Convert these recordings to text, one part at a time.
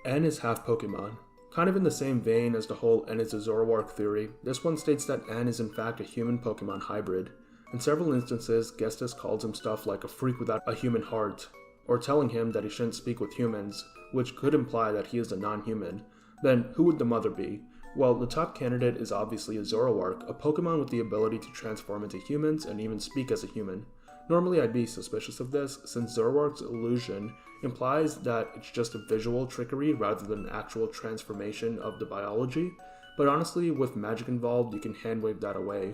N is half Pokemon. Kind of in the same vein as the whole N is a Zoroark theory, this one states that N is in fact a human Pokemon hybrid. In several instances, Gestas calls him stuff like a freak without a human heart, or telling him that he shouldn't speak with humans, which could imply that he is a non-human. Then, who would the mother be? Well, the top candidate is obviously a Zoroark, a Pokemon with the ability to transform into humans and even speak as a human. Normally I'd be suspicious of this, since Zoroark's illusion implies that it's just a visual trickery rather than an actual transformation of the biology, but honestly, with magic involved, you can handwave that away.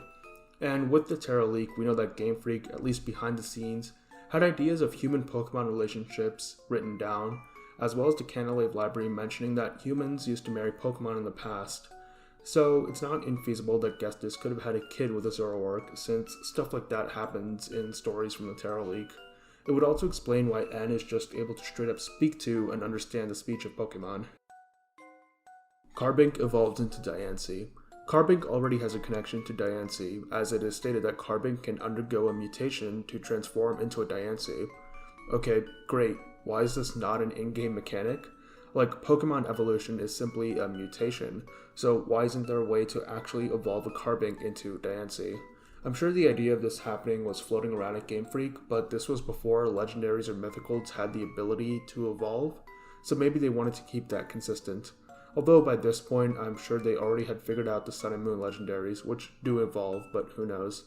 And with the Terra leak, we know that Game Freak, at least behind the scenes, had ideas of human Pokemon relationships written down, as well as the Canalave library mentioning that humans used to marry Pokemon in the past. So it's not infeasible that Gestas could have had a kid with a Zoroark, since stuff like that happens in stories from the Terra leak. It would also explain why N is just able to straight up speak to and understand the speech of Pokemon. Carbink evolved into Diancie. Carbink already has a connection to Diancie, as it is stated that Carbink can undergo a mutation to transform into a Diancie. Okay, great. Why is this not an in-game mechanic? Like, Pokemon evolution is simply a mutation, so why isn't there a way to actually evolve a Carbink into Diancie? I'm sure the idea of this happening was floating around at Game Freak, but this was before legendaries or mythicals had the ability to evolve, so maybe they wanted to keep that consistent. Although by this point, I'm sure they already had figured out the Sun and Moon legendaries, which do evolve, but who knows.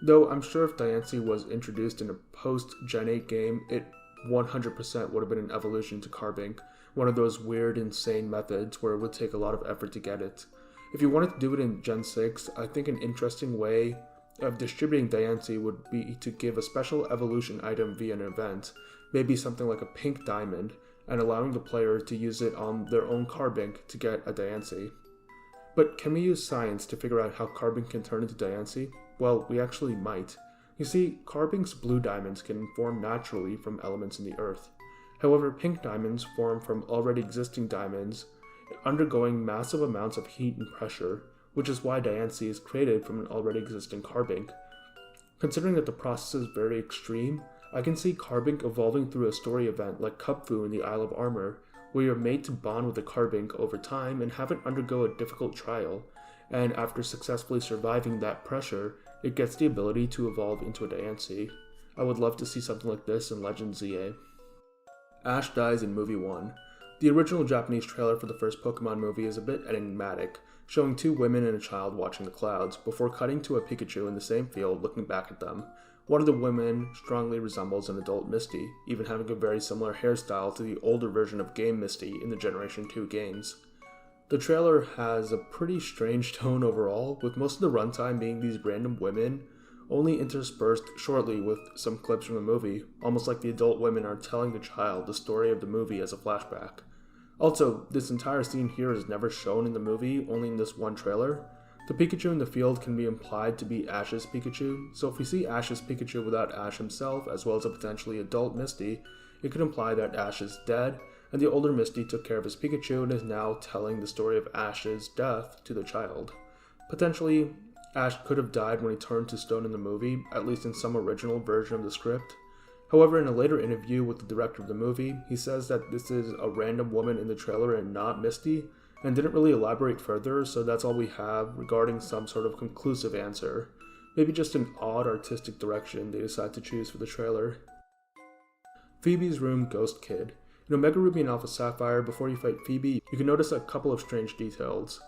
Though I'm sure if Diancie was introduced in a post-Gen 8 game, it 100% would have been an evolution to Carbink, one of those weird, insane methods where it would take a lot of effort to get it. If you wanted to do it in Gen 6, I think an interesting way of distributing Diancie would be to give a special evolution item via an event, maybe something like a pink diamond, and allowing the player to use it on their own Carbink to get a Diancie. But can we use science to figure out how Carbink can turn into Diancie? Well, we actually might. You see, Carbink's blue diamonds can form naturally from elements in the earth. However, pink diamonds form from already existing diamonds, undergoing massive amounts of heat and pressure, which is why Diancie is created from an already existing Carbink. Considering that the process is very extreme, I can see Carbink evolving through a story event like Kupfu in the Isle of Armor, where you're made to bond with a Carbink over time and have it undergo a difficult trial, and after successfully surviving that pressure, it gets the ability to evolve into a Diancie. I would love to see something like this in Legends ZA. Ash dies in Movie 1. The original Japanese trailer for the first Pokemon movie is a bit enigmatic, showing two women and a child watching the clouds, before cutting to a Pikachu in the same field looking back at them. One of the women strongly resembles an adult Misty, even having a very similar hairstyle to the older version of Game Misty in the Generation 2 games. The trailer has a pretty strange tone overall, with most of the runtime being these random women, only interspersed shortly with some clips from the movie, almost like the adult women are telling the child the story of the movie as a flashback. Also, this entire scene here is never shown in the movie, only in this one trailer. The Pikachu in the field can be implied to be Ash's Pikachu, so if we see Ash's Pikachu without Ash himself, as well as a potentially adult Misty, it could imply that Ash is dead, and the older Misty took care of his Pikachu and is now telling the story of Ash's death to the child. Potentially, Ash could have died when he turned to stone in the movie, at least in some original version of the script. However, in a later interview with the director of the movie, he says that this is a random woman in the trailer and not Misty, and didn't really elaborate further, so that's all we have regarding some sort of conclusive answer. Maybe just an odd artistic direction they decide to choose for the trailer. Phoebe's Room Ghost Kid. In Omega Ruby and Alpha Sapphire, before you fight Phoebe, you can notice a couple of strange details.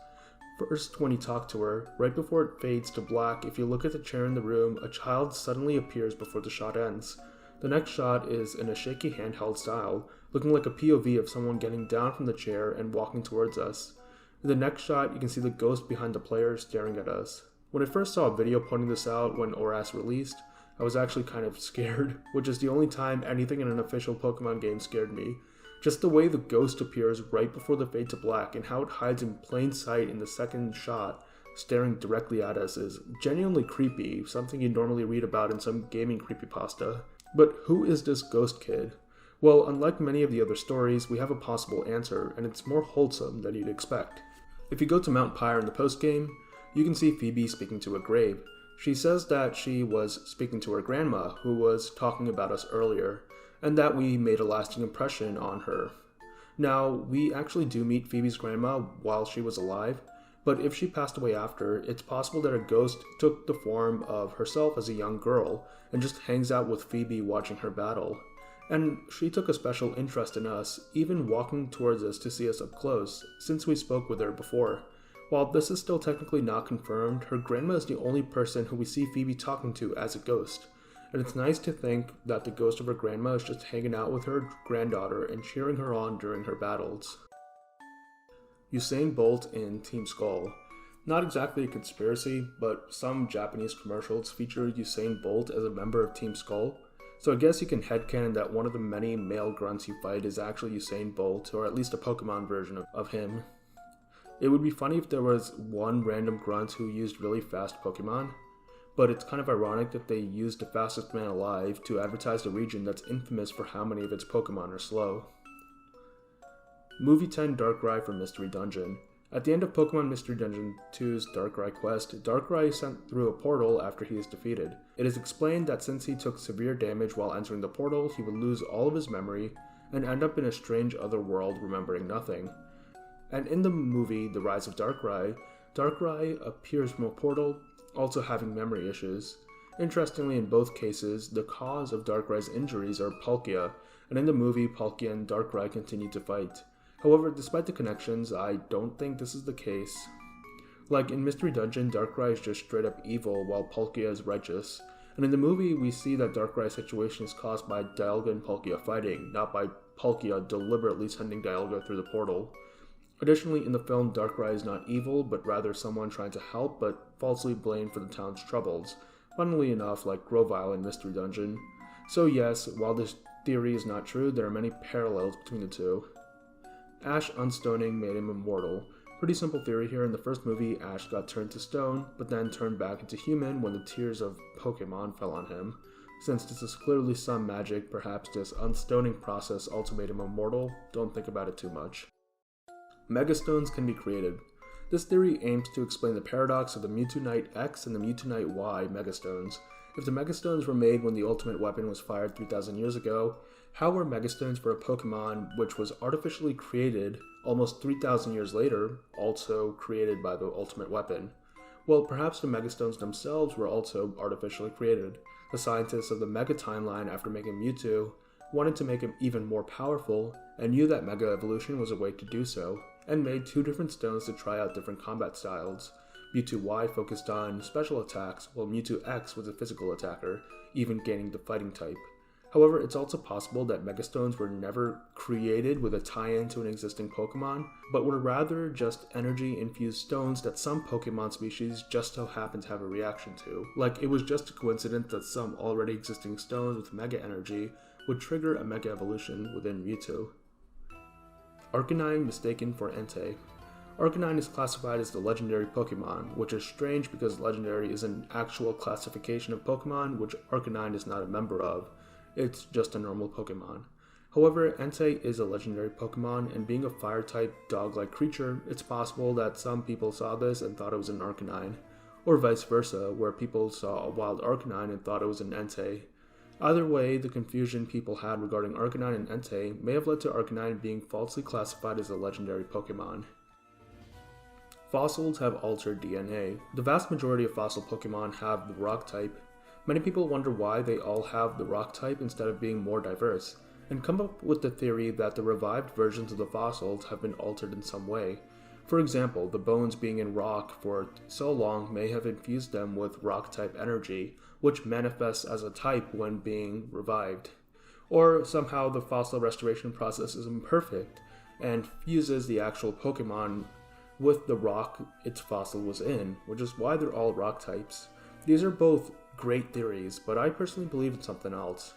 First, when you talk to her, right before it fades to black, if you look at the chair in the room, a child suddenly appears before the shot ends. The next shot is in a shaky handheld style, looking like a POV of someone getting down from the chair and walking towards us. In the next shot, you can see the ghost behind the player staring at us. When I first saw a video pointing this out when ORAS released, I was actually kind of scared, which is the only time anything in an official Pokemon game scared me. Just the way the ghost appears right before the fade to black and how it hides in plain sight in the second shot, staring directly at us, is genuinely creepy, something you'd normally read about in some gaming creepypasta. But who is this ghost kid? Well, unlike many of the other stories, we have a possible answer, and it's more wholesome than you'd expect. If you go to Mount Pyre in the postgame, you can see Phoebe speaking to a grave. She says that she was speaking to her grandma, who was talking about us earlier, and that we made a lasting impression on her. Now, we actually do meet Phoebe's grandma while she was alive, but if she passed away after, it's possible that a ghost took the form of herself as a young girl and just hangs out with Phoebe watching her battle. And she took a special interest in us, even walking towards us to see us up close, since we spoke with her before. While this is still technically not confirmed, her grandma is the only person who we see Phoebe talking to as a ghost. And it's nice to think that the ghost of her grandma is just hanging out with her granddaughter and cheering her on during her battles. Usain Bolt in Team Skull. Not exactly a conspiracy, but some Japanese commercials feature Usain Bolt as a member of Team Skull, so I guess you can headcanon that one of the many male grunts you fight is actually Usain Bolt, or at least a Pokemon version of him. It would be funny if there was one random grunt who used really fast Pokemon, but it's kind of ironic that they used the fastest man alive to advertise the region that's infamous for how many of its Pokemon are slow. Movie 10 Darkrai from Mystery Dungeon. At the end of Pokemon Mystery Dungeon 2's Darkrai quest, Darkrai is sent through a portal after he is defeated. It is explained that since he took severe damage while entering the portal, he would lose all of his memory and end up in a strange other world remembering nothing. And in the movie The Rise of Darkrai, Darkrai appears from a portal, also having memory issues. Interestingly, in both cases, the cause of Darkrai's injuries are Palkia, and in the movie, Palkia and Darkrai continue to fight. However, despite the connections, I don't think this is the case. Like in Mystery Dungeon, Darkrai is just straight up evil, while Palkia is righteous. And in the movie, we see that Darkrai's situation is caused by Dialga and Palkia fighting, not by Palkia deliberately sending Dialga through the portal. Additionally, in the film, Darkrai is not evil, but rather someone trying to help, but falsely blamed for the town's troubles. Funnily enough, like Grovyle in Mystery Dungeon. So yes, while this theory is not true, there are many parallels between the two. Ash unstoning made him immortal. Pretty simple theory here. In the first movie, Ash got turned to stone, but then turned back into human when the tears of Pokemon fell on him. Since this is clearly some magic, perhaps this unstoning process also made him immortal. Don't think about it too much. Megastones can be created. This theory aims to explain the paradox of the Mewtwo X and the Mewtwo Y Megastones. If the Megastones were made when the ultimate weapon was fired 3,000 years ago, how were Megastones for a Pokemon which was artificially created almost 3,000 years later also created by the ultimate weapon? Well, perhaps the Megastones themselves were also artificially created. The scientists of the Mega timeline, after making Mewtwo, wanted to make him even more powerful and knew that Mega Evolution was a way to do so, and made two different stones to try out different combat styles. Mewtwo Y focused on special attacks, while Mewtwo X was a physical attacker, even gaining the fighting type. However, it's also possible that Megastones were never created with a tie-in to an existing Pokemon, but were rather just energy-infused stones that some Pokemon species just so happen to have a reaction to. Like, it was just a coincidence that some already existing stones with Mega Energy would trigger a Mega Evolution within Mewtwo. Arcanine mistaken for Entei. Arcanine is classified as the legendary Pokemon, which is strange because legendary is an actual classification of Pokemon which Arcanine is not a member of. It's just a normal Pokemon. However, Entei is a legendary Pokemon, and being a fire-type dog-like creature, it's possible that some people saw this and thought it was an Arcanine, or vice versa, where people saw a wild Arcanine and thought it was an Entei. Either way, the confusion people had regarding Arcanine and Entei may have led to Arcanine being falsely classified as a legendary Pokemon. Fossils have altered DNA. The vast majority of fossil Pokemon have the rock type. Many people wonder why they all have the rock type instead of being more diverse, and come up with the theory that the revived versions of the fossils have been altered in some way. For example, the bones being in rock for so long may have infused them with rock-type energy, which manifests as a type when being revived. Or somehow the fossil restoration process is imperfect, and fuses the actual Pokemon with the rock its fossil was in, which is why they're all rock types. These are both great theories, but I personally believe in something else.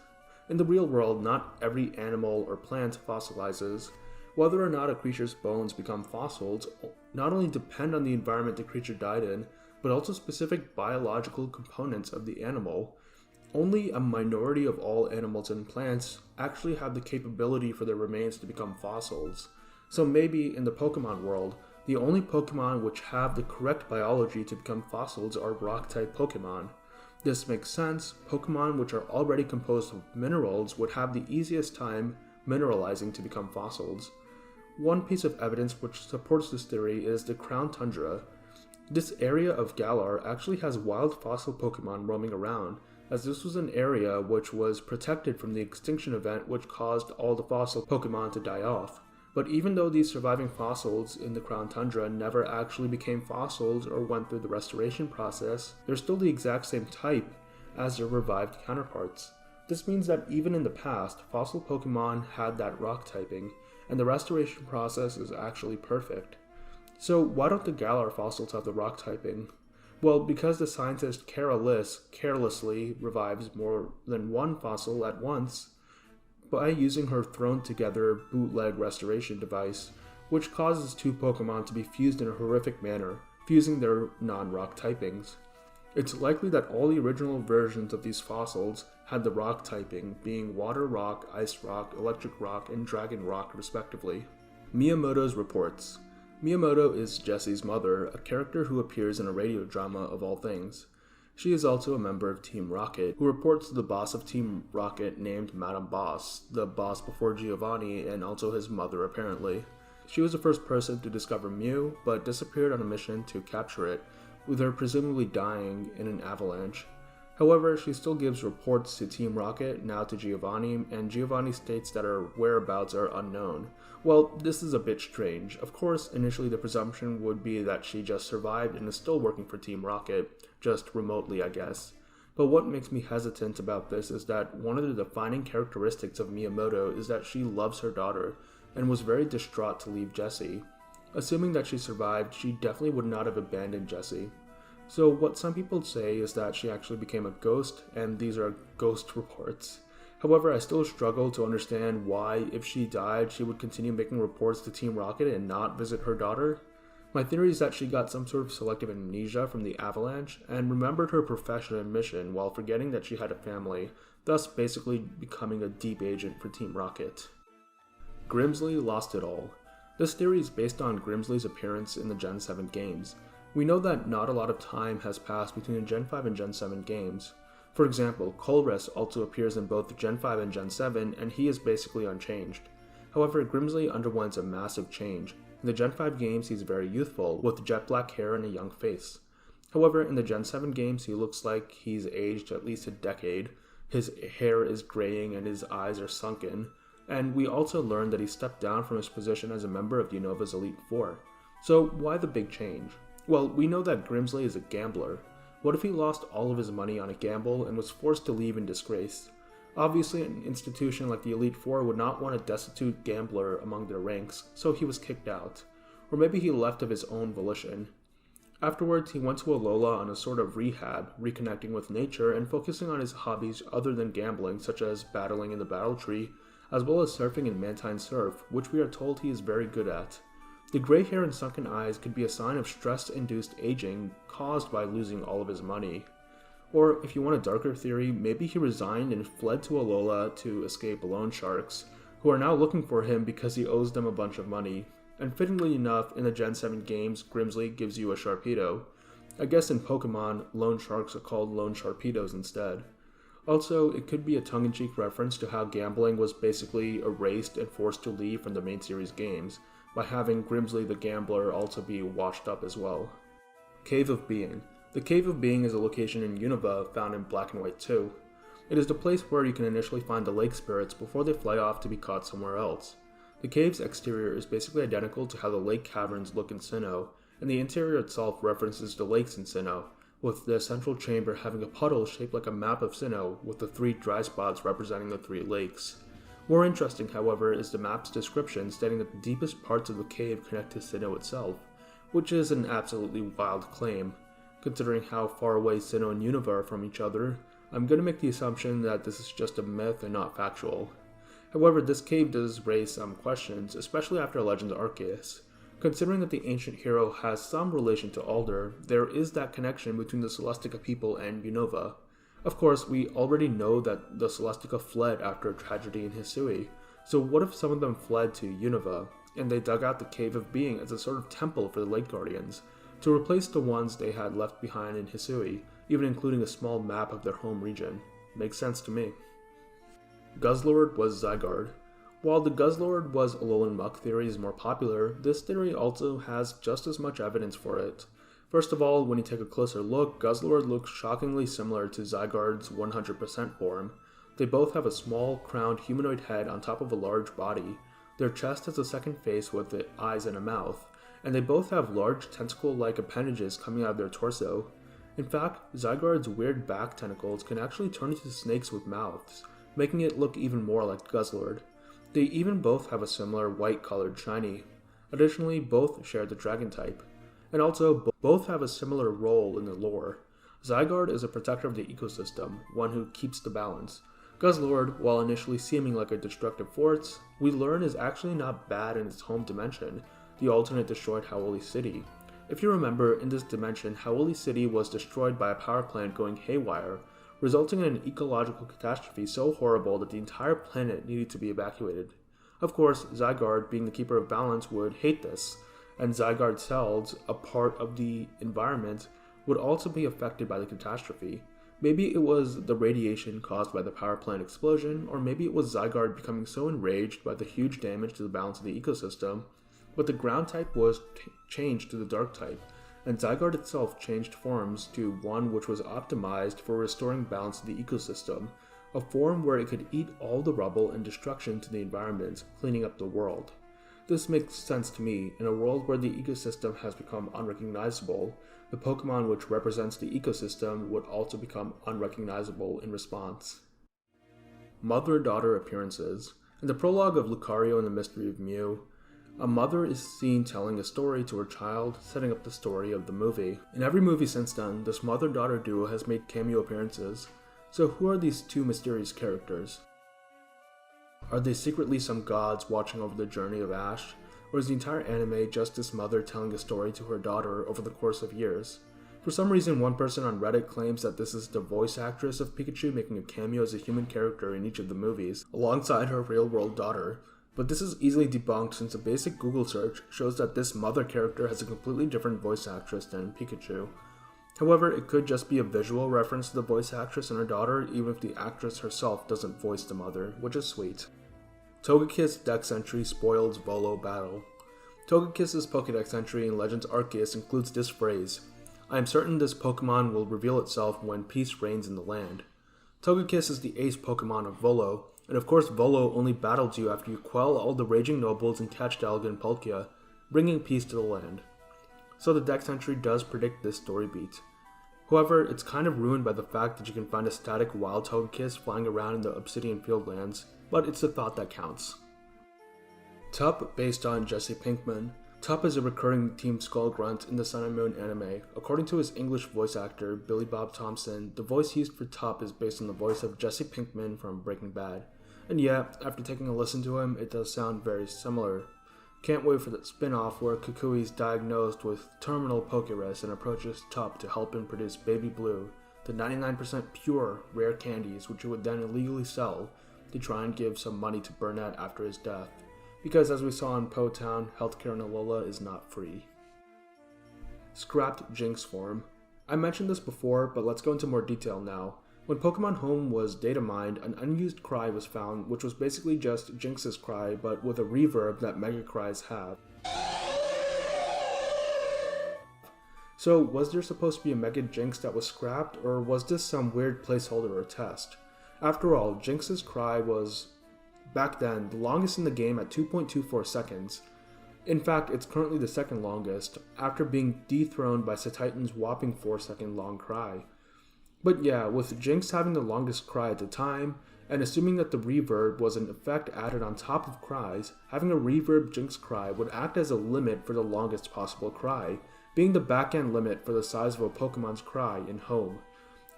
In the real world, not every animal or plant fossilizes. Whether or not a creature's bones become fossils not only depend on the environment the creature died in, but also specific biological components of the animal. Only a minority of all animals and plants actually have the capability for their remains to become fossils. So maybe in the Pokemon world, the only Pokemon which have the correct biology to become fossils are rock-type Pokemon. This makes sense. Pokemon which are already composed of minerals would have the easiest time mineralizing to become fossils. One piece of evidence which supports this theory is the Crown Tundra. This area of Galar actually has wild fossil Pokemon roaming around, as this was an area which was protected from the extinction event which caused all the fossil Pokemon to die off. But even though these surviving fossils in the Crown Tundra never actually became fossils or went through the restoration process, they're still the exact same type as their revived counterparts. This means that even in the past, fossil Pokemon had that rock typing, and the restoration process is actually perfect. So why don't the Galar fossils have the rock typing? Well, because the scientist carelessly revives more than one fossil at once by using her thrown together bootleg restoration device, which causes two Pokemon to be fused in a horrific manner, fusing their non-rock typings. It's likely that all the original versions of these fossils had the rock typing, being water rock, ice rock, electric rock, and dragon rock respectively. Miyamoto's reports. Miyamoto is Jessie's mother, a character who appears in a radio drama of all things. She is also a member of Team Rocket, who reports to the boss of Team Rocket named Madame Boss, the boss before Giovanni and also his mother apparently. She was the first person to discover Mew, but disappeared on a mission to capture it, with her presumably dying in an avalanche. However, she still gives reports to Team Rocket, now to Giovanni, and Giovanni states that her whereabouts are unknown. Well, this is a bit strange. Of course, initially the presumption would be that she just survived and is still working for Team Rocket, just remotely I guess. But what makes me hesitant about this is that one of the defining characteristics of Miyamoto is that she loves her daughter, and was very distraught to leave Jessie. Assuming that she survived, she definitely would not have abandoned Jessie. So what some people say is that she actually became a ghost, and these are ghost reports. However, I still struggle to understand why, if she died, she would continue making reports to Team Rocket and not visit her daughter. My theory is that she got some sort of selective amnesia from the avalanche, and remembered her profession and mission while forgetting that she had a family, thus basically becoming a deep agent for Team Rocket. Grimsley lost it all. This theory is based on Grimsley's appearance in the Gen 7 games. We know that not a lot of time has passed between the Gen 5 and Gen 7 games. For example, Colress also appears in both Gen 5 and Gen 7, and he is basically unchanged. However, Grimsley underwent a massive change. In the Gen 5 games, he's very youthful, with jet black hair and a young face. However, in the Gen 7 games, he looks like he's aged at least a decade. His hair is graying and his eyes are sunken. And we also learned that he stepped down from his position as a member of Unova's Elite Four. So why the big change? Well, we know that Grimsley is a gambler. What if he lost all of his money on a gamble and was forced to leave in disgrace? Obviously, an institution like the Elite Four would not want a destitute gambler among their ranks, so he was kicked out. Or maybe he left of his own volition. Afterwards, he went to Alola on a sort of rehab, reconnecting with nature and focusing on his hobbies other than gambling, such as battling in the Battle Tree, as well as surfing in Mantine Surf, which we are told he is very good at. The gray hair and sunken eyes could be a sign of stress-induced aging caused by losing all of his money. Or, if you want a darker theory, maybe he resigned and fled to Alola to escape loan sharks, who are now looking for him because he owes them a bunch of money. And fittingly enough, in the Gen 7 games, Grimsley gives you a Sharpedo. I guess in Pokemon, loan sharks are called loan Sharpedos instead. Also, it could be a tongue-in-cheek reference to how gambling was basically erased and forced to leave from the main series games, by having Grimsley the Gambler also be washed up as well. Cave of Being. The Cave of Being is a location in Unova found in Black and White 2. It is the place where you can initially find the lake spirits before they fly off to be caught somewhere else. The cave's exterior is basically identical to how the lake caverns look in Sinnoh, and the interior itself references the lakes in Sinnoh, with the central chamber having a puddle shaped like a map of Sinnoh with the 3 dry spots representing the 3 lakes. More interesting, however, is the map's description stating that the deepest parts of the cave connect to Sinnoh itself, which is an absolutely wild claim. Considering how far away Sinnoh and Unova are from each other, I'm going to make the assumption that this is just a myth and not factual. However, this cave does raise some questions, especially after Legends Arceus. Considering that the ancient hero has some relation to Alder, there is that connection between the Celestica people and Unova. Of course, we already know that the Celestica fled after a tragedy in Hisui, so what if some of them fled to Unova, and they dug out the Cave of Being as a sort of temple for the Lake Guardians, to replace the ones they had left behind in Hisui, even including a small map of their home region? Makes sense to me. Guzzlord was Zygarde. While the Guzzlord was Alolan Muck theory is more popular, this theory also has just as much evidence for it. First of all, when you take a closer look, Guzzlord looks shockingly similar to Zygarde's 100% form. They both have a small, crowned humanoid head on top of a large body. Their chest has a second face with the eyes and a mouth, and they both have large tentacle-like appendages coming out of their torso. In fact, Zygarde's weird back tentacles can actually turn into snakes with mouths, making it look even more like Guzzlord. They even both have a similar white-colored shiny. Additionally, both share the dragon type. And also, both have a similar role in the lore. Zygarde is a protector of the ecosystem, one who keeps the balance. Guzzlord, while initially seeming like a destructive force, we learn is actually not bad in its home dimension, the alternate destroyed Howley City. If you remember, in this dimension, Howley City was destroyed by a power plant going haywire, resulting in an ecological catastrophe so horrible that the entire planet needed to be evacuated. Of course, Zygarde, being the keeper of balance, would hate this, and Zygarde cells, a part of the environment, would also be affected by the catastrophe. Maybe it was the radiation caused by the power plant explosion, or maybe it was Zygarde becoming so enraged by the huge damage to the balance of the ecosystem, but the ground type was changed to the dark type, and Zygarde itself changed forms to one which was optimized for restoring balance to the ecosystem, a form where it could eat all the rubble and destruction to the environment, cleaning up the world. This makes sense to me. In a world where the ecosystem has become unrecognizable, the Pokemon which represents the ecosystem would also become unrecognizable in response. Mother-daughter appearances. In the prologue of Lucario and the Mystery of Mew, a mother is seen telling a story to her child, setting up the story of the movie. In every movie since then, this mother-daughter duo has made cameo appearances. So who are these two mysterious characters? Are they secretly some gods watching over the journey of Ash? Or is the entire anime just this mother telling a story to her daughter over the course of years? For some reason, one person on Reddit claims that this is the voice actress of Pikachu making a cameo as a human character in each of the movies, alongside her real-world daughter. But this is easily debunked since a basic Google search shows that this mother character has a completely different voice actress than Pikachu. However, it could just be a visual reference to the voice actress and her daughter, even if the actress herself doesn't voice the mother, which is sweet. Togekiss Dex entry spoils Volo battle. Togekiss's Pokédex entry in Legends Arceus includes this phrase, "I am certain this Pokemon will reveal itself when peace reigns in the land." Togekiss is the ace Pokemon of Volo, and of course Volo only battles you after you quell all the raging nobles and catch Dialga and Palkia, bringing peace to the land. So the Dex entry does predict this story beat. However, it's kind of ruined by the fact that you can find a static wild Togekiss flying around in the Obsidian Fieldlands, but it's the thought that counts. Tup, based on Jesse Pinkman. Tup is a recurring Team Skullgrunt in the Sun and Moon anime. According to his English voice actor, Billy Bob Thompson, the voice used for Tup is based on the voice of Jesse Pinkman from Breaking Bad. And yeah, after taking a listen to him, it does sound very similar. Can't wait for the spin-off where Kukui is diagnosed with terminal Pokerus and approaches Tup to help him produce Baby Blue, the 99% pure, rare candies which he would then illegally sell to try and give some money to Burnett after his death. Because as we saw in Po Town, healthcare in Alola is not free. Scrapped Jynx form. I mentioned this before, but let's go into more detail now. When Pokemon Home was data mined, an unused cry was found, which was basically just Jynx's cry, but with a reverb that Mega cries have. So, was there supposed to be a Mega Jynx that was scrapped, or was this some weird placeholder or test? After all, Jynx's cry was, back then, the longest in the game at 2.24 seconds. In fact, it's currently the second longest, after being dethroned by Satitan's whopping 4-second long cry. But yeah, with Jynx having the longest cry at the time, and assuming that the reverb was an effect added on top of cries, having a reverb Jynx cry would act as a limit for the longest possible cry, being the back-end limit for the size of a Pokemon's cry in Home.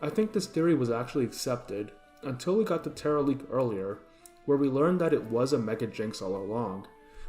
I think this theory was actually accepted, until we got the Terra leak earlier, where we learned that it was a Mega Jynx all along.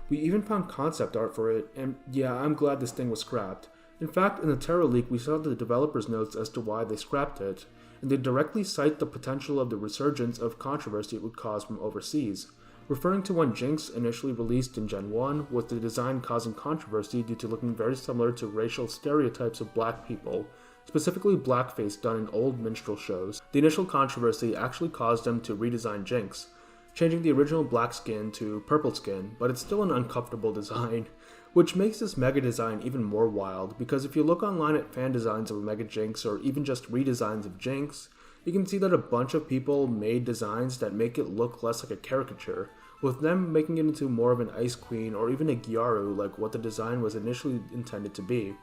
We even found concept art for it, and yeah, I'm glad this thing was scrapped. In fact, in the Terra leak, we saw the developers' notes as to why they scrapped it, and they directly cite the potential of the resurgence of controversy it would cause from overseas, referring to when Jynx initially released in Gen 1, with the design causing controversy due to looking very similar to racial stereotypes of black people, specifically blackface done in old minstrel shows. The initial controversy actually caused them to redesign Jynx. changing the original black skin to purple skin, but it's still an uncomfortable design, which makes this Mega design even more wild, because if you look online at fan designs of Mega Jynx or even just redesigns of Jynx, you can see that a bunch of people made designs that make it look less like a caricature, with them making it into more of an Ice Queen or even a Gyaru like what the design was initially intended to be.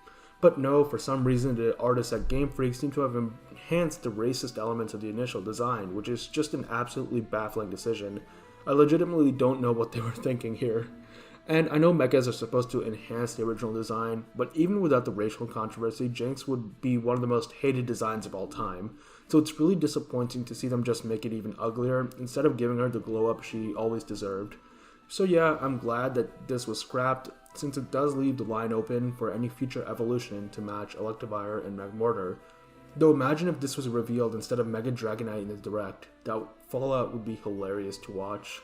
But no, for some reason the artists at Game Freak seem to have enhanced the racist elements of the initial design, which is just an absolutely baffling decision. I legitimately don't know what they were thinking here. And I know Megas are supposed to enhance the original design, but even without the racial controversy, Jynx would be one of the most hated designs of all time. So it's really disappointing to see them just make it even uglier, instead of giving her the glow up she always deserved. So yeah, I'm glad that this was scrapped, since it does leave the line open for any future evolution to match Electivire and Magmortar. Though imagine if this was revealed instead of Mega Dragonite in the Direct, that fallout would be hilarious to watch.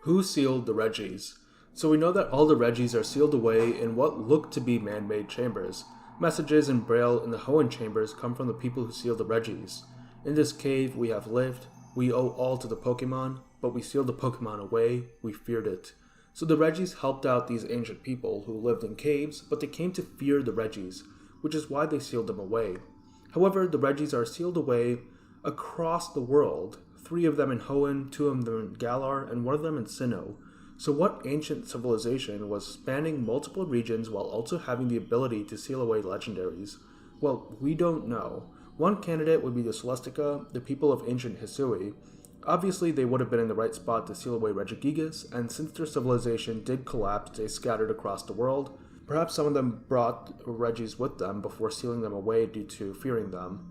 Who sealed the Regis? So we know that all the Regis are sealed away in what look to be man-made chambers. Messages in Braille in the Hoenn chambers come from the people who sealed the Regis. In this cave we have lived, we owe all to the Pokemon, but we sealed the Pokemon away, we feared it. So the Regis helped out these ancient people who lived in caves, but they came to fear the Regis, which is why they sealed them away. However, the Regis are sealed away across the world, 3 of them in Hoenn, 2 of them in Galar, and 1 of them in Sinnoh. So what ancient civilization was spanning multiple regions while also having the ability to seal away legendaries? Well, we don't know. One candidate would be the Celestica, the people of ancient Hisui. Obviously, they would have been in the right spot to seal away Regigigas, and since their civilization did collapse, they scattered across the world. Perhaps some of them brought Regis with them before sealing them away due to fearing them.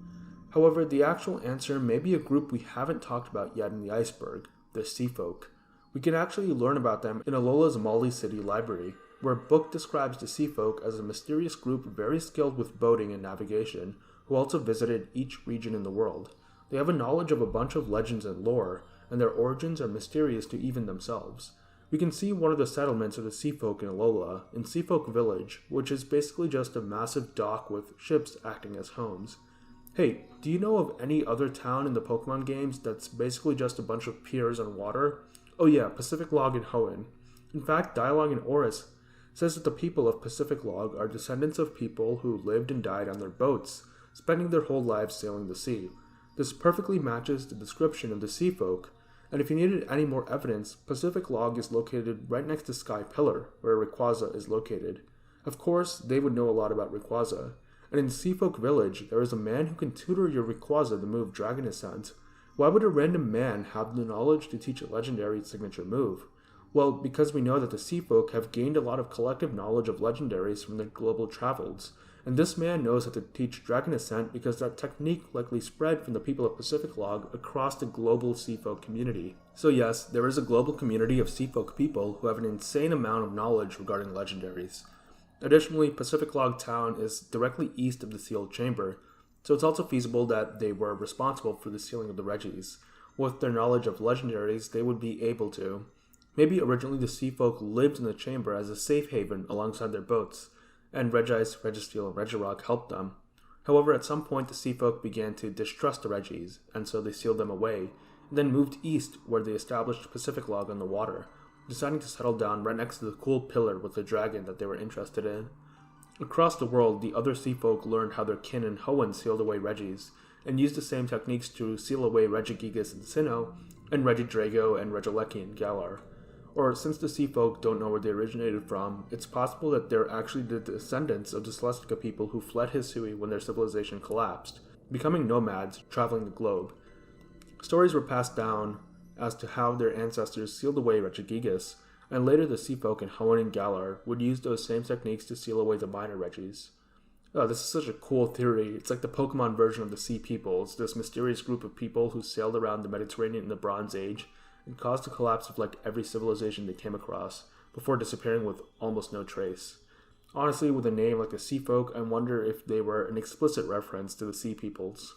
However, the actual answer may be a group we haven't talked about yet in the Iceberg, the Seafolk. We can actually learn about them in Alola's Molly City library, where a book describes the Seafolk as a mysterious group very skilled with boating and navigation, who also visited each region in the world. They have a knowledge of a bunch of legends and lore, and their origins are mysterious to even themselves. We can see one of the settlements of the Seafolk in Alola, in Seafolk Village, which is basically just a massive dock with ships acting as homes. Hey, do you know of any other town in the Pokemon games that's basically just a bunch of piers on water? Oh yeah, Pacific Log in Hoenn. In fact, dialogue in Oris says that the people of Pacific Log are descendants of people who lived and died on their boats, spending their whole lives sailing the sea. This perfectly matches the description of the Seafolk, and if you needed any more evidence, Pacific Log is located right next to Sky Pillar, where Rayquaza is located. Of course, they would know a lot about Rayquaza, and in Seafolk Village, there is a man who can tutor your Rayquaza the move Dragon Ascent. Why would a random man have the knowledge to teach a legendary signature move? Well, because we know that the Seafolk have gained a lot of collective knowledge of legendaries from their global travels, and this man knows how to teach Dragon Ascent because that technique likely spread from the people of Pacific Log across the global Seafolk community. So yes, there is a global community of Seafolk people who have an insane amount of knowledge regarding legendaries. Additionally, Pacific Log Town is directly east of the sealed chamber, so it's also feasible that they were responsible for the sealing of the Regis. With their knowledge of legendaries, they would be able to. Maybe originally the Seafolk lived in the chamber as a safe haven alongside their boats, and Regis, Registeel, and Regirock helped them. However, at some point the Seafolk began to distrust the Regis, and so they sealed them away, and then moved east where they established Pacific Log on the water, deciding to settle down right next to the cool pillar with the dragon that they were interested in. Across the world, the other Seafolk learned how their kin in Hoenn sealed away Regis, and used the same techniques to seal away Regigigas in Sinnoh, and Regidrago and Regieleki in Galar. Or, since the Seafolk don't know where they originated from, it's possible that they're actually the descendants of the Celestica people who fled Hisui when their civilization collapsed, becoming nomads, traveling the globe. Stories were passed down as to how their ancestors sealed away Regigigas, and later the Seafolk in Hoenn and Galar would use those same techniques to seal away the minor Regis. Oh, this is such a cool theory. It's like the Pokemon version of the Sea Peoples, this mysterious group of people who sailed around the Mediterranean in the Bronze Age and caused the collapse of like every civilization they came across, before disappearing with almost no trace. Honestly, with a name like the Seafolk, I wonder if they were an explicit reference to the Sea Peoples.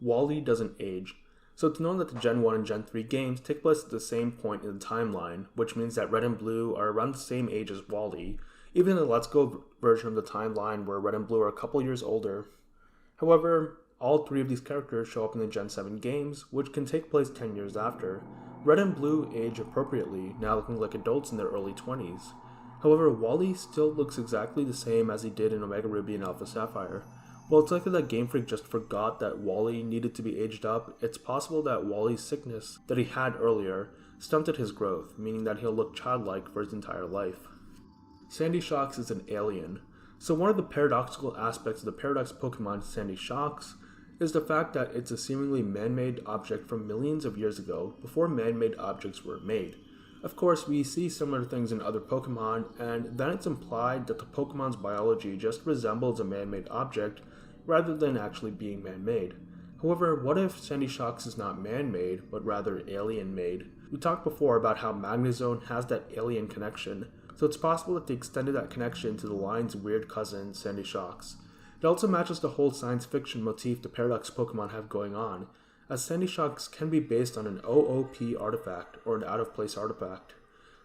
Wally doesn't age. So it's known that the Gen 1 and Gen 3 games take place at the same point in the timeline, which means that Red and Blue are around the same age as Wally, even in the Let's Go version of the timeline where Red and Blue are a couple years older. However, All 3 of these characters show up in the Gen 7 games, which can take place 10 years after. Red and Blue age appropriately, now looking like adults in their early 20s. However, Wally still looks exactly the same as he did in Omega Ruby and Alpha Sapphire. While it's likely that Game Freak just forgot that Wally needed to be aged up, it's possible that Wally's sickness that he had earlier stunted his growth, meaning that he'll look childlike for his entire life. Sandy Shocks is an alien. So one of the paradoxical aspects of the Paradox Pokemon Sandy Shocks is the fact that it's a seemingly man-made object from millions of years ago, before man-made objects were made. Of course, we see similar things in other Pokemon, and then it's implied that the Pokemon's biology just resembles a man-made object, rather than actually being man-made. However, what if Sandy Shocks is not man-made, but rather alien-made? We talked before about how Magnezone has that alien connection, so it's possible that they extended that connection to the line's weird cousin, Sandy Shocks. It also matches the whole science fiction motif the Paradox Pokemon have going on, as Sandy Shocks can be based on an OOP artifact, or an out-of-place artifact.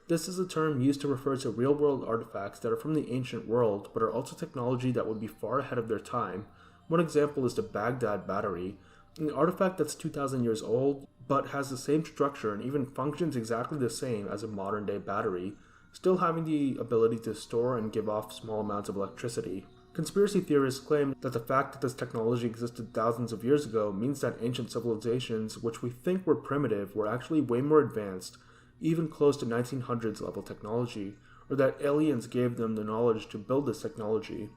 This is a term used to refer to real-world artifacts that are from the ancient world, but are also technology that would be far ahead of their time. One example is the Baghdad Battery, an artifact that's 2,000 years old, but has the same structure and even functions exactly the same as a modern-day battery, still having the ability to store and give off small amounts of electricity. Conspiracy theorists claim that the fact that this technology existed thousands of years ago means that ancient civilizations, which we think were primitive, were actually way more advanced, even close to 1900s level technology, or that aliens gave them the knowledge to build this technology.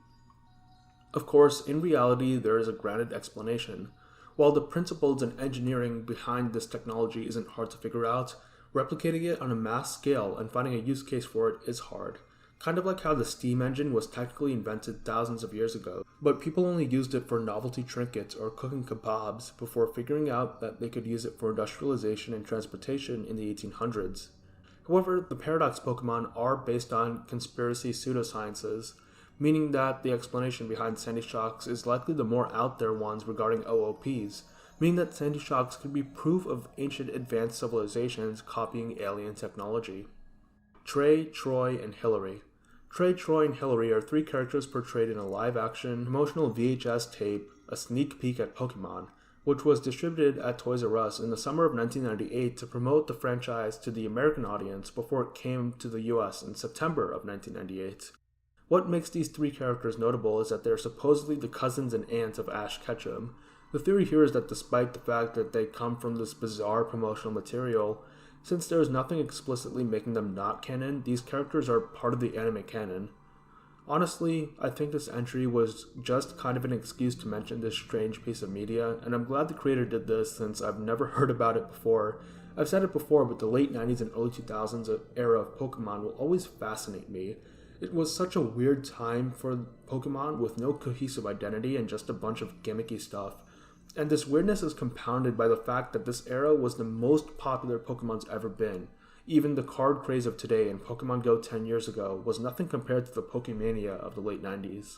Of course, in reality, there is a granted explanation. While the principles and engineering behind this technology isn't hard to figure out, replicating it on a mass scale and finding a use case for it is hard. Kind of like how the steam engine was technically invented thousands of years ago, but people only used it for novelty trinkets or cooking kebabs before figuring out that they could use it for industrialization and transportation in the 1800s. However, the Paradox Pokemon are based on conspiracy pseudosciences, meaning that the explanation behind Sandy Shocks is likely the more out there ones regarding OOPs, meaning that Sandy Shocks could be proof of ancient advanced civilizations copying alien technology. Trey, Troy, and Hillary. Trey, Troy, and Hillary are 3 characters portrayed in a live-action, promotional VHS tape, A Sneak Peek at Pokemon, which was distributed at Toys R Us in the summer of 1998 to promote the franchise to the American audience before it came to the US in September of 1998. What makes these 3 characters notable is that they are supposedly the cousins and aunts of Ash Ketchum. The theory here is that despite the fact that they come from this bizarre promotional material, since there is nothing explicitly making them not canon, these characters are part of the anime canon. Honestly, I think this entry was just kind of an excuse to mention this strange piece of media, and I'm glad the creator did this since I've never heard about it before. I've said it before, but the late 90s and early 2000s era of Pokemon will always fascinate me. It was such a weird time for Pokemon with no cohesive identity and just a bunch of gimmicky stuff. And this weirdness is compounded by the fact that this era was the most popular Pokemon's ever been. Even the card craze of today and Pokemon Go 10 years ago was nothing compared to the Pokemania of the late 90s.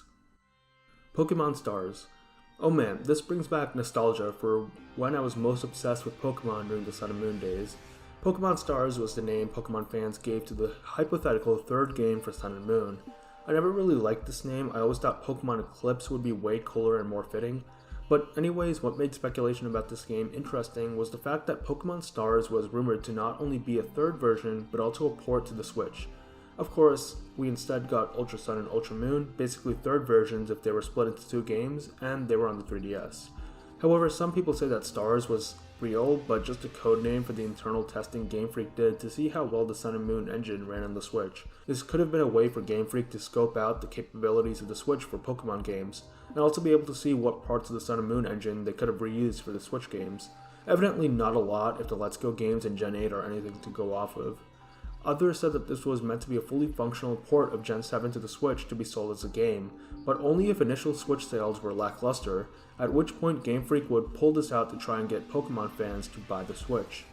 Pokemon Stars. Oh man, this brings back nostalgia for when I was most obsessed with Pokemon during the Sun and Moon days. Pokemon Stars was the name Pokemon fans gave to the hypothetical third game for Sun and Moon. I never really liked this name. I always thought Pokemon Eclipse would be way cooler and more fitting. But anyways, what made speculation about this game interesting was the fact that Pokemon Stars was rumored to not only be a third version, but also a port to the Switch. Of course, we instead got Ultra Sun and Ultra Moon, basically third versions if they were split into 2 games, and they were on the 3DS. However, some people say that Stars was real, but just a code name for the internal testing Game Freak did to see how well the Sun and Moon engine ran on the Switch. This could have been a way for Game Freak to scope out the capabilities of the Switch for Pokemon games, and also be able to see what parts of the Sun and Moon engine they could have reused for the Switch games. Evidently not a lot if the Let's Go games in Gen 8 are anything to go off of. Others said that this was meant to be a fully functional port of Gen 7 to the Switch to be sold as a game, but only if initial Switch sales were lackluster, at which point Game Freak would pull this out to try and get Pokemon fans to buy the Switch.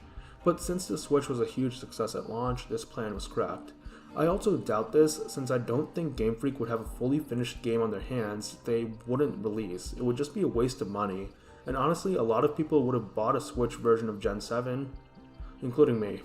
But since the Switch was a huge success at launch, this plan was scrapped. I also doubt this, since I don't think Game Freak would have a fully finished game on their hands they wouldn't release. It would just be a waste of money, and honestly a lot of people would have bought a Switch version of Gen 7, including me.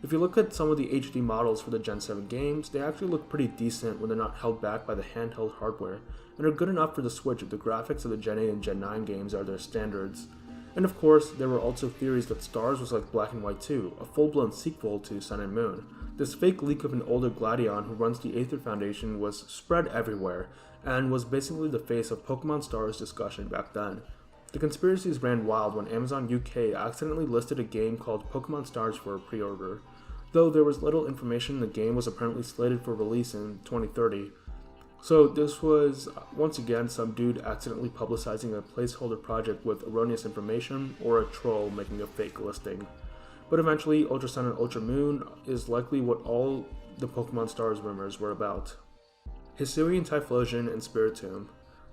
If you look at some of the HD models for the Gen 7 games, they actually look pretty decent when they're not held back by the handheld hardware, and are good enough for the Switch if the graphics of the Gen 8 and Gen 9 games are their standards. And of course, there were also theories that Stars was like Black and White 2, a full-blown sequel to Sun and Moon. This fake leak of an older Gladion who runs the Aether Foundation was spread everywhere, and was basically the face of Pokemon Stars discussion back then. The conspiracies ran wild when Amazon UK accidentally listed a game called Pokemon Stars for a pre-order. Though there was little information, the game was apparently slated for release in 2030. So this was, once again, some dude accidentally publicizing a placeholder project with erroneous information, or a troll making a fake listing. But eventually, Ultra Sun and Ultra Moon is likely what all the Pokemon Stars rumors were about. Hisuian Typhlosion and Spiritomb.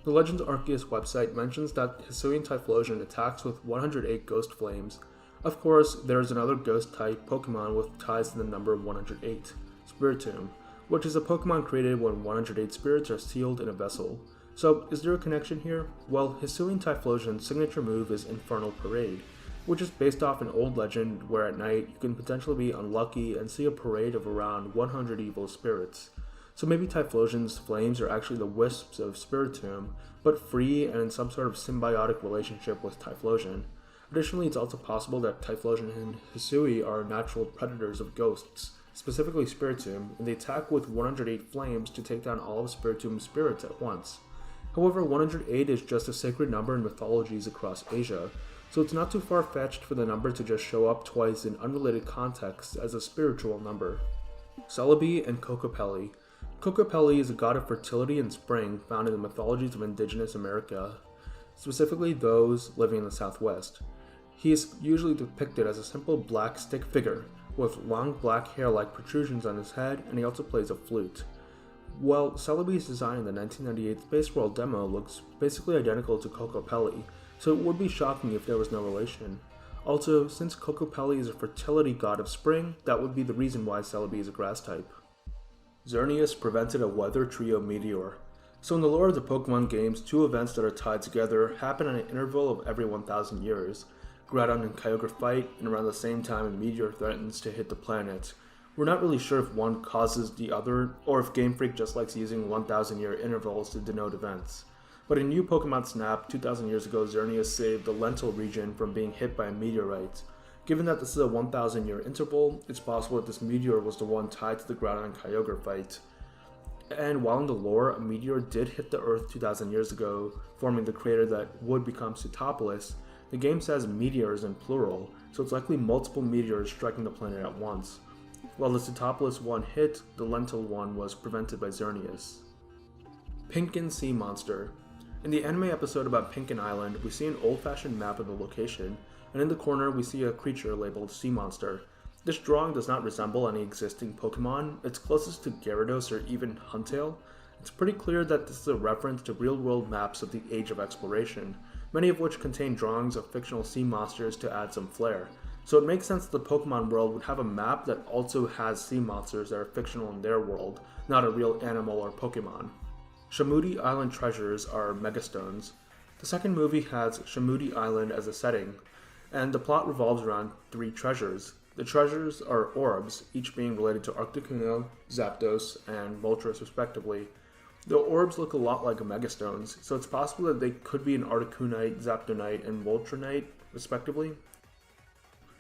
The Legends Arceus website mentions that Hisuian Typhlosion attacks with 108 Ghost Flames. Of course, there is another Ghost-type Pokemon with ties to the number 108, Spiritomb, which is a Pokemon created when 108 spirits are sealed in a vessel. So, is there a connection here? Well, Hisuian Typhlosion's signature move is Infernal Parade, which is based off an old legend where at night you can potentially be unlucky and see a parade of around 100 evil spirits. So maybe Typhlosion's flames are actually the wisps of Spiritomb, but free and in some sort of symbiotic relationship with Typhlosion. Additionally, it's also possible that Typhlosion and Hisui are natural predators of ghosts, specifically Spiritomb, and they attack with 108 flames to take down all of Spiritomb's spirits at once. However, 108 is just a sacred number in mythologies across Asia, so it's not too far-fetched for the number to just show up twice in unrelated contexts as a spiritual number. Celebi and Kokopelli. Kokopelli is a god of fertility and spring found in the mythologies of indigenous America, specifically those living in the Southwest. He is usually depicted as a simple black stick figure, with long black hair-like protrusions on his head, and he also plays a flute. Well, Celebi's design in the 1998 Space World demo looks basically identical to Kokopelli, so it would be shocking if there was no relation. Also, since Kokopelli is a fertility god of spring, that would be the reason why Celebi is a grass type. Xerneas prevented a Weather Trio meteor. So in the lore of the Pokemon games, two events that are tied together happen on an interval of every 1,000 years. Groudon and Kyogre fight, and around the same time a meteor threatens to hit the planet. We're not really sure if one causes the other, or if Game Freak just likes using 1,000-year intervals to denote events. But in New Pokemon Snap, 2,000 years ago, Xerneas saved the Lentil region from being hit by a meteorite. Given that this is a 1,000-year interval, it's possible that this meteor was the one tied to the Groudon and Kyogre fight. And while in the lore, a meteor did hit the Earth 2,000 years ago, forming the crater that would become Pseutopolis, the game says meteors in plural, so it's likely multiple meteors striking the planet at once. While the Pseutopolis one hit, the Lentil one was prevented by Xerneas. Pinkin Sea Monster. In the anime episode about Pinkin Island, we see an old-fashioned map of the location, and in the corner we see a creature labeled Sea Monster. This drawing does not resemble any existing Pokemon. It's closest to Gyarados or even Huntail. It's pretty clear that this is a reference to real-world maps of the Age of Exploration, many of which contain drawings of fictional sea monsters to add some flair. So it makes sense that the Pokemon world would have a map that also has sea monsters that are fictional in their world, not a real animal or Pokemon. Shamudi Island treasures are Megastones. The second movie has Shamudi Island as a setting, and the plot revolves around 3 treasures. The treasures are orbs, each being related to Articuno, Zapdos, and Moltres respectively. The orbs look a lot like Megastones, so it's possible that they could be an Articuno, Zapdonite, and Moltronite respectively.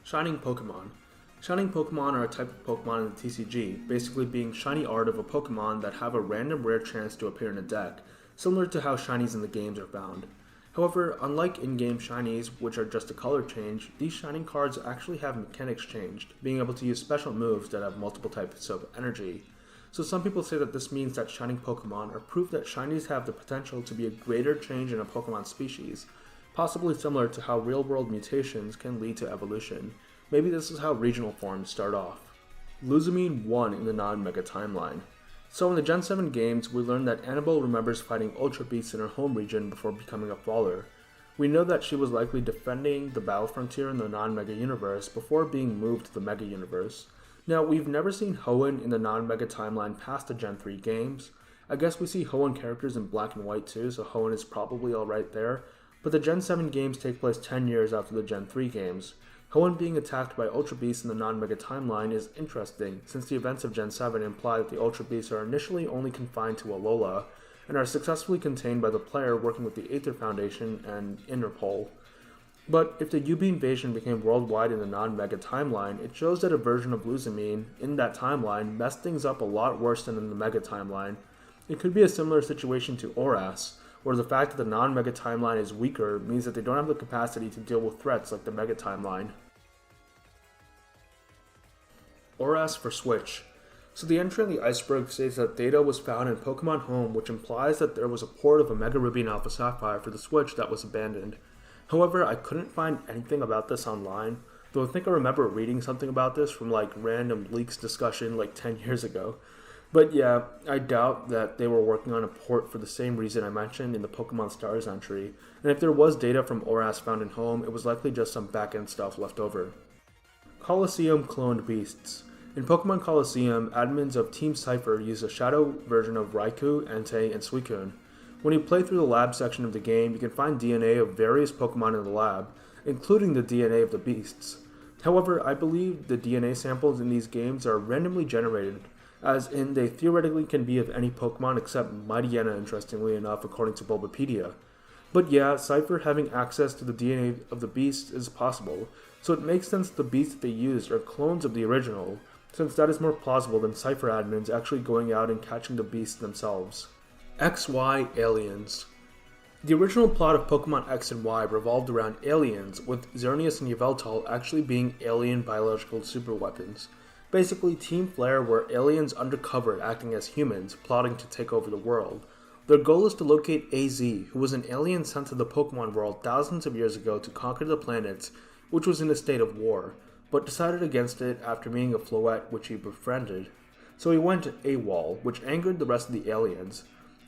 Shining Pokemon. Shining Pokemon are a type of Pokemon in the TCG, basically being shiny art of a Pokemon that have a random rare chance to appear in a deck, similar to how shinies in the games are found. However, unlike in-game shinies, which are just a color change, these shining cards actually have mechanics changed, being able to use special moves that have multiple types of energy. So some people say that this means that shining Pokemon are proof that shinies have the potential to be a greater change in a Pokemon species, possibly similar to how real-world mutations can lead to evolution. Maybe this is how regional forms start off. Luzamine won in the non-Mega timeline. So in the Gen 7 games, we learned that Annabelle remembers fighting Ultra Beasts in her home region before becoming a faller. We know that she was likely defending the Battle Frontier in the non-Mega universe before being moved to the Mega universe. Now, we've never seen Hoenn in the non-Mega timeline past the Gen 3 games. I guess we see Hoenn characters in Black and White too, so Hoenn is probably alright there, but the Gen 7 games take place 10 years after the Gen 3 games. How one being attacked by Ultra Beasts in the non-Mega timeline is interesting, since the events of Gen 7 imply that the Ultra Beasts are initially only confined to Alola, and are successfully contained by the player working with the Aether Foundation and Interpol. But if the UB invasion became worldwide in the non-Mega timeline, it shows that a version of Luzamine in that timeline messed things up a lot worse than in the Mega timeline. It could be a similar situation to Oras, where the fact that the non-Mega timeline is weaker means that they don't have the capacity to deal with threats like the Mega timeline. Oras for Switch. So the entry in the Iceberg states that data was found in Pokemon Home, which implies that there was a port of a Mega Ruby and Alpha Sapphire for the Switch that was abandoned. However, I couldn't find anything about this online, though I think I remember reading something about this from random leaks discussion 10 years ago. But yeah, I doubt that they were working on a port for the same reason I mentioned in the Pokemon Stars entry, and if there was data from Oras found in Home, it was likely just some back-end stuff left over. Colosseum cloned beasts. In Pokemon Colosseum, admins of Team Cypher use a shadow version of Raikou, Entei, and Suicune. When you play through the lab section of the game, you can find DNA of various Pokemon in the lab, including the DNA of the beasts. However, I believe the DNA samples in these games are randomly generated, as in they theoretically can be of any Pokemon except Mightyena, interestingly enough, according to Bulbapedia. But yeah, Cypher having access to the DNA of the beasts is possible, so it makes sense the beasts that they used are clones of the original, since that is more plausible than Cypher admins actually going out and catching the beasts themselves. XY Aliens. The original plot of Pokemon X and Y revolved around aliens, with Xerneas and Yveltal actually being alien biological superweapons. Basically, Team Flare were aliens undercover acting as humans, plotting to take over the world. Their goal is to locate AZ, who was an alien sent to the Pokemon world thousands of years ago to conquer the planets, which was in a state of war, but decided against it after meeting a Floette which he befriended. So he went AWOL, which angered the rest of the aliens.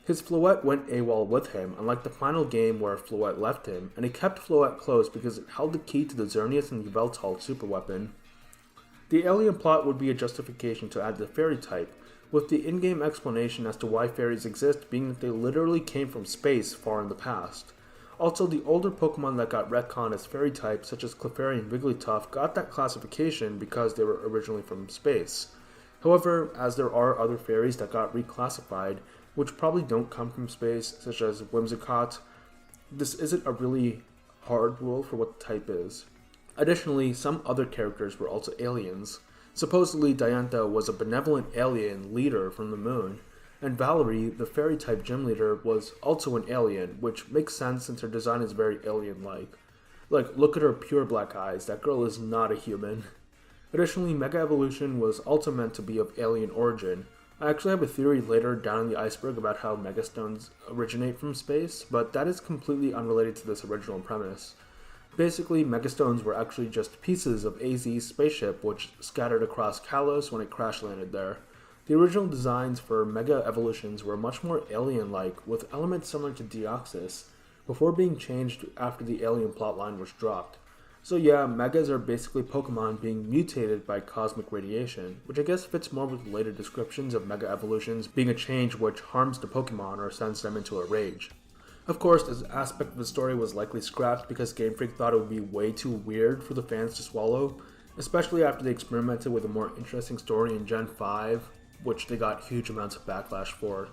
His Floette went AWOL with him, unlike the final game where Floette left him, and he kept Floette close because it held the key to the Xerneas and Yveltal superweapon. The alien plot would be a justification to add the fairy type, with the in-game explanation as to why fairies exist being that they literally came from space far in the past. Also, the older Pokemon that got retconned as fairy types, such as Clefairy and Wigglytuff, got that classification because they were originally from space. However, as there are other fairies that got reclassified, which probably don't come from space, such as Whimsicott, this isn't a really hard rule for what the type is. Additionally, some other characters were also aliens. Supposedly, Diancie was a benevolent alien leader from the moon, and Valerie, the fairy-type gym leader, was also an alien, which makes sense since her design is very alien-like. Look at her pure black eyes, that girl is not a human. Additionally, Mega Evolution was also meant to be of alien origin. I actually have a theory later down in the Iceberg about how Megastones originate from space, but that is completely unrelated to this original premise. Basically, Megastones were actually just pieces of AZ's spaceship which scattered across Kalos when it crash landed there. The original designs for Mega Evolutions were much more alien-like, with elements similar to Deoxys, before being changed after the alien plotline was dropped. So yeah, Megas are basically Pokemon being mutated by cosmic radiation, which I guess fits more with later descriptions of Mega Evolutions being a change which harms the Pokemon or sends them into a rage. Of course, this aspect of the story was likely scrapped because Game Freak thought it would be way too weird for the fans to swallow, especially after they experimented with a more interesting story in Gen 5, which they got huge amounts of backlash for.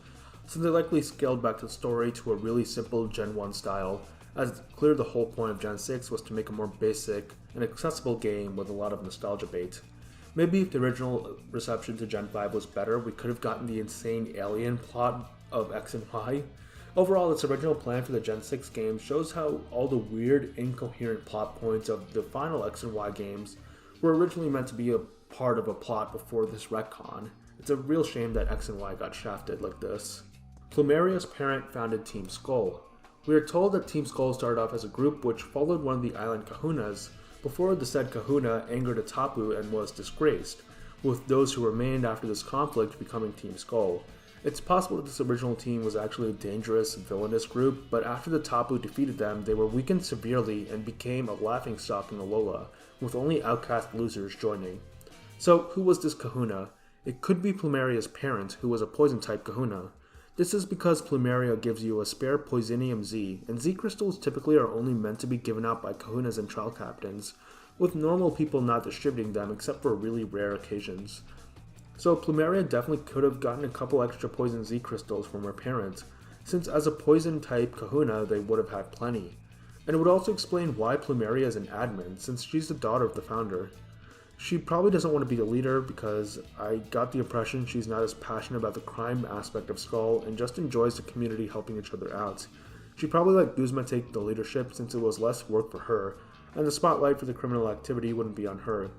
So they likely scaled back the story to a really simple Gen 1 style, as it's clear the whole point of Gen 6 was to make a more basic and accessible game with a lot of nostalgia bait. Maybe if the original reception to Gen 5 was better, we could have gotten the insane alien plot of X and Y. Overall, its original plan for the Gen 6 game shows how all the weird, incoherent plot points of the final X and Y games were originally meant to be a part of a plot before this retcon. It's a real shame that X and Y got shafted like this. Plumeria's parent founded Team Skull. We are told that Team Skull started off as a group which followed one of the island kahunas before the said kahuna angered a tapu and was disgraced, with those who remained after this conflict becoming Team Skull. It's possible that this original team was actually a dangerous, villainous group, but after the tapu defeated them, they were weakened severely and became a laughingstock in Alola, with only outcast losers joining. So, who was this kahuna? It could be Plumeria's parent, who was a poison-type kahuna. This is because Plumeria gives you a spare Poisonium Z, and Z crystals typically are only meant to be given out by kahunas and trial captains, with normal people not distributing them except for really rare occasions. So Plumeria definitely could have gotten a couple extra Poison Z crystals from her parents, since as a poison type kahuna they would have had plenty. And it would also explain why Plumeria is an admin, since she's the daughter of the founder. She probably doesn't want to be the leader because I got the impression she's not as passionate about the crime aspect of Skull and just enjoys the community helping each other out. She probably let Guzma take the leadership since it was less work for her, and the spotlight for the criminal activity wouldn't be on her.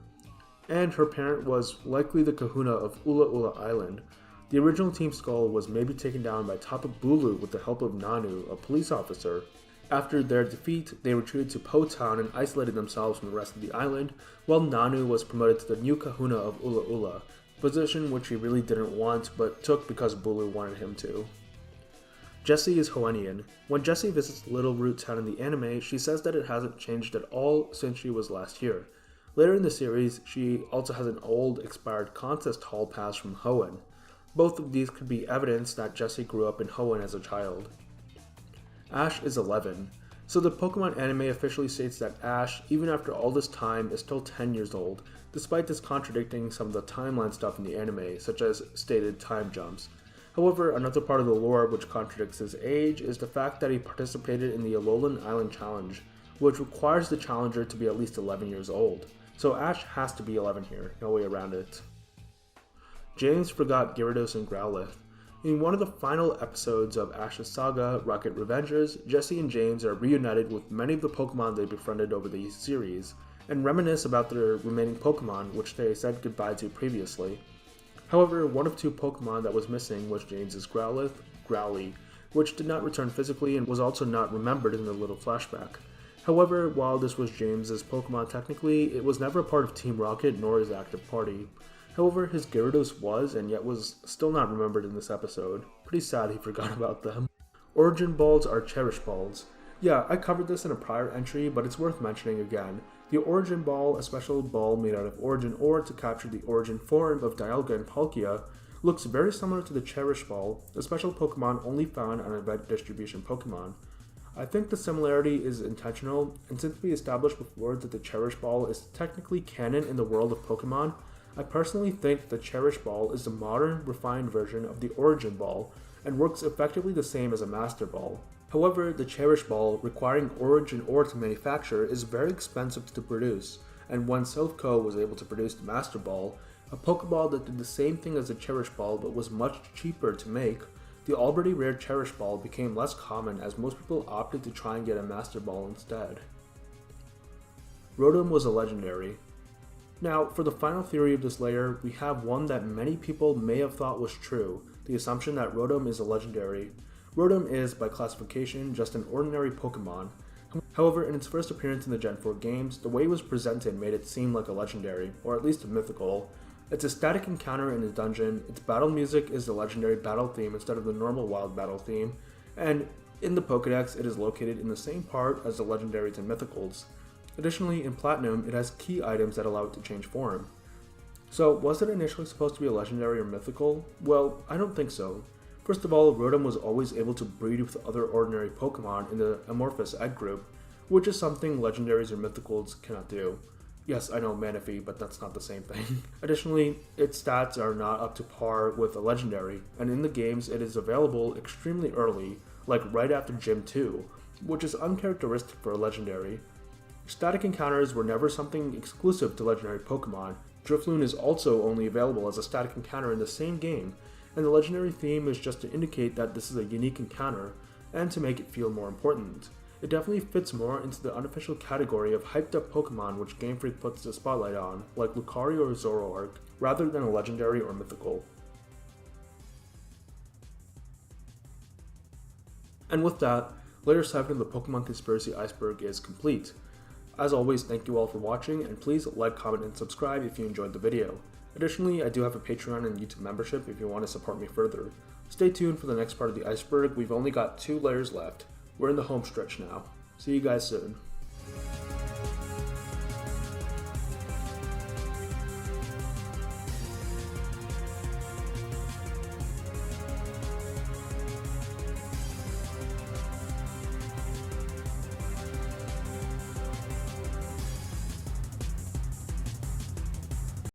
And her parent was likely the kahuna of Ula Ula Island. The original Team Skull was maybe taken down by Tapu Bulu with the help of Nanu, a police officer. After their defeat, they retreated to Po Town and isolated themselves from the rest of the island, while Nanu was promoted to the new kahuna of Ula Ula, a position which he really didn't want but took because Bulu wanted him to. Jessie is Hoennian. When Jessie visits Little Root Town in the anime, she says that it hasn't changed at all since she was last here. Later in the series, she also has an old, expired contest hall pass from Hoenn. Both of these could be evidence that Jessie grew up in Hoenn as a child. Ash is 11. So the Pokemon anime officially states that Ash, even after all this time, is still 10 years old, despite this contradicting some of the timeline stuff in the anime, such as stated time jumps. However, another part of the lore which contradicts his age is the fact that he participated in the Alolan Island Challenge, which requires the challenger to be at least 11 years old. So Ash has to be 11 here, no way around it. James forgot Gyarados and Growlithe. In one of the final episodes of Ash's saga, Rocket Revengers, Jessie and James are reunited with many of the Pokemon they befriended over the series, and reminisce about their remaining Pokemon which they said goodbye to previously. However, one of two Pokemon that was missing was James's Growlithe, Growly, which did not return physically and was also not remembered in the little flashback. However, while this was James's Pokemon technically, it was never a part of Team Rocket nor his active party. However, his Gyarados was, and yet was still not remembered in this episode. Pretty sad he forgot about them. Origin Balls are Cherish Balls. Yeah, I covered this in a prior entry, but it's worth mentioning again. The Origin Ball, a special ball made out of Origin Ore to capture the origin form of Dialga and Palkia, looks very similar to the Cherish Ball, a special Pokemon only found on event distribution Pokemon. I think the similarity is intentional, and since we established before that the Cherish Ball is technically canon in the world of Pokemon, I personally think the Cherish Ball is the modern, refined version of the Origin Ball, and works effectively the same as a Master Ball. However, the Cherish Ball, requiring Origin Ore to manufacture, is very expensive to produce, and when Silph Co. was able to produce the Master Ball, a Pokeball that did the same thing as the Cherish Ball but was much cheaper to make, the already rare Cherish Ball became less common as most people opted to try and get a Master Ball instead. Rotom was a legendary. Now, for the final theory of this layer, we have one that many people may have thought was true, the assumption that Rotom is a legendary. Rotom is, by classification, just an ordinary Pokemon. However, in its first appearance in the Gen 4 games, the way it was presented made it seem like a legendary, or at least a mythical. It's a static encounter in a dungeon, its battle music is the legendary battle theme instead of the normal wild battle theme, and in the Pokédex it is located in the same part as the legendaries and mythicals. Additionally, in Platinum, it has key items that allow it to change form. So, was it initially supposed to be a legendary or mythical? Well, I don't think so. First of all, Rotom was always able to breed with other ordinary Pokemon in the amorphous egg group, which is something legendaries or mythicals cannot do. Yes, I know Manaphy, but that's not the same thing. Additionally, its stats are not up to par with a legendary, and in the games it is available extremely early, like right after Gym 2, which is uncharacteristic for a legendary. Static encounters were never something exclusive to legendary Pokemon. Drifloon is also only available as a static encounter in the same game, and the legendary theme is just to indicate that this is a unique encounter, and to make it feel more important. It definitely fits more into the unofficial category of hyped up Pokemon which Game Freak puts the spotlight on, like Lucario or Zoroark, rather than a legendary or mythical. And with that, layer 7 of the Pokemon Conspiracy Iceberg is complete. As always, thank you all for watching, and please like, comment, and subscribe if you enjoyed the video. Additionally, I do have a Patreon and YouTube membership if you want to support me further. Stay tuned for the next part of the iceberg. We've only got 2 layers left. We're in the home stretch now. See you guys soon.